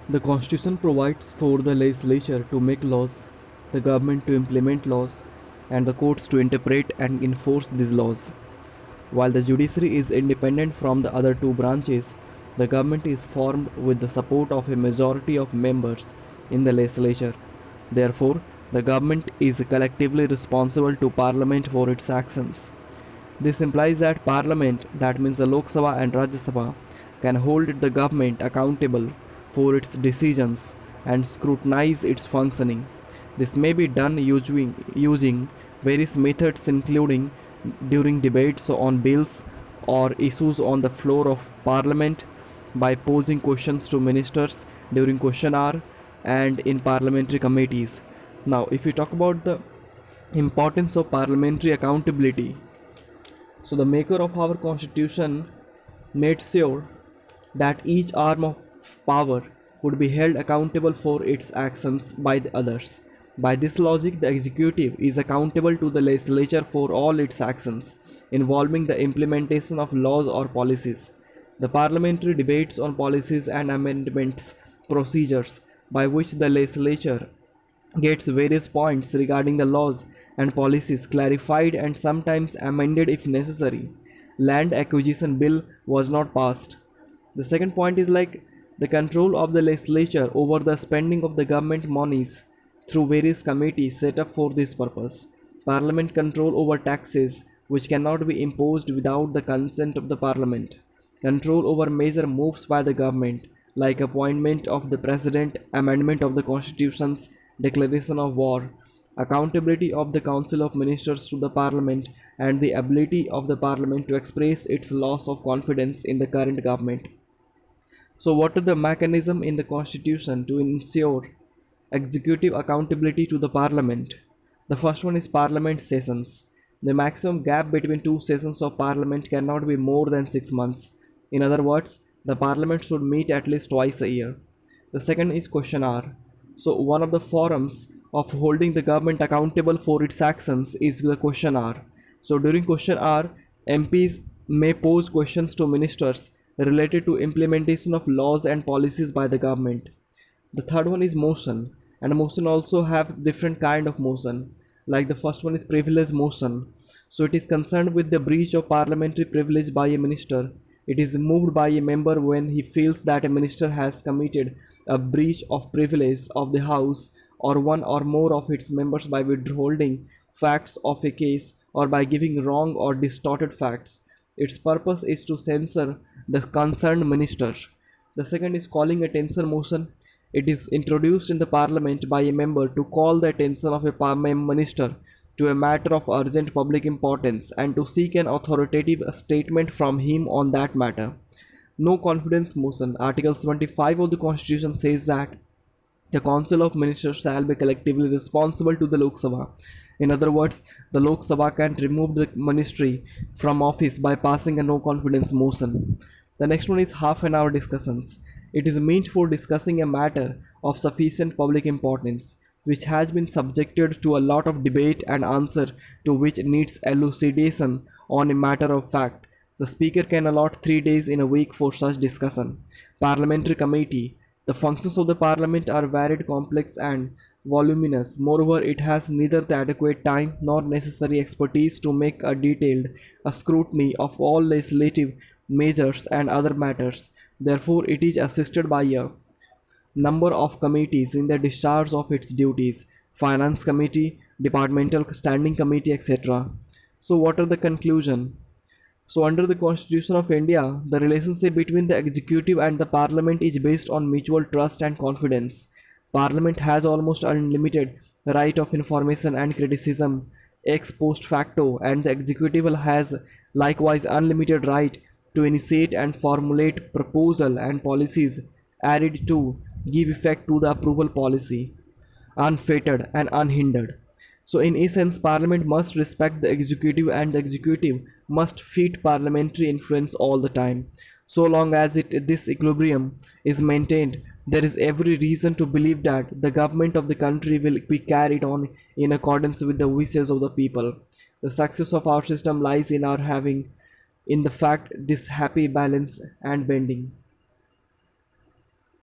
The Constitution provides for the legislature to make laws, the government to implement laws, and the courts to interpret and enforce these laws. While the judiciary is independent from the other two branches, the government is formed with the support of a majority of members in the legislature. Therefore, the government is collectively responsible to Parliament for its actions. This implies that Parliament, that means the Lok Sabha and Rajya Sabha, can hold the government accountable for its decisions and scrutinize its functioning. This may be done using various methods, including during debates on bills or issues on the floor of Parliament, by posing questions to ministers during question hour, and in parliamentary committees. Now, if you talk about the importance of parliamentary accountability, so the maker of our constitution made sure that each arm of power would be held accountable for its actions by the others. By this logic, the executive is accountable to the legislature for all its actions involving the implementation of laws or policies. The parliamentary debates on policies and amendments procedures by which the legislature gets various points regarding the laws and policies clarified and sometimes amended if necessary. Land acquisition bill was not passed. The second point is like the control of the legislature over the spending of the government monies through various committees set up for this purpose. Parliament control over taxes which cannot be imposed without the consent of the parliament. Control over major moves by the government like appointment of the president, amendment of the constitutions, declaration of war, accountability of the council of ministers to the parliament, and the ability of the parliament to express its loss of confidence in the current government. So, what are the mechanism in the constitution to ensure executive accountability to the parliament? The first one is parliament sessions. The maximum gap between two sessions of parliament cannot be more than 6 months. In other words, the parliament should meet at least twice a year. The second is question hour. So, one of the forums of holding the government accountable for its actions is the question hour. So, during question hour, MPs may pose questions to ministers related to implementation of laws and policies by the government. The third one is motion, and motion also have different kind of motion. Like the first one is privilege motion. So it is concerned with the breach of parliamentary privilege by a minister. It is moved by a member when he feels that a minister has committed a breach of privilege of the House or one or more of its members by withholding facts of a case or by giving wrong or distorted facts. Its purpose is to censor the concerned minister. The second is calling attention motion. It is introduced in the parliament by a member to call the attention of a minister to a matter of urgent public importance and to seek an authoritative statement from him on that matter. No confidence motion. Article 75 of the Constitution says that the Council of Ministers shall be collectively responsible to the Lok Sabha. In other words, the Lok Sabha can remove the ministry from office by passing a no confidence motion. The next one is half an hour discussions. It is meant for discussing a matter of sufficient public importance, which has been subjected to a lot of debate and answer to which needs elucidation on a matter of fact. The Speaker can allot 3 days in a week for such discussion. Parliamentary Committee. The functions of the Parliament are varied, complex, and voluminous. Moreover, it has neither the adequate time nor necessary expertise to make a detailed scrutiny of all legislative measures and other matters. Therefore, it is assisted by a number of committees in the discharge of its duties: Finance Committee, Departmental Standing Committee, etc. So, what are the conclusion? So, under the Constitution of India, the relationship between the executive and the parliament is based on mutual trust and confidence. Parliament has almost unlimited right of information and criticism ex post facto, and the executive has likewise unlimited right to initiate and formulate proposal and policies added to give effect to the approval policy, unfettered and unhindered. So, in essence, Parliament must respect the executive and the executive must feed parliamentary influence all the time. So long as this equilibrium is maintained, there is every reason to believe that the government of the country will be carried on in accordance with the wishes of the people. The success of our system lies in our having, in the fact, this happy balance and bending.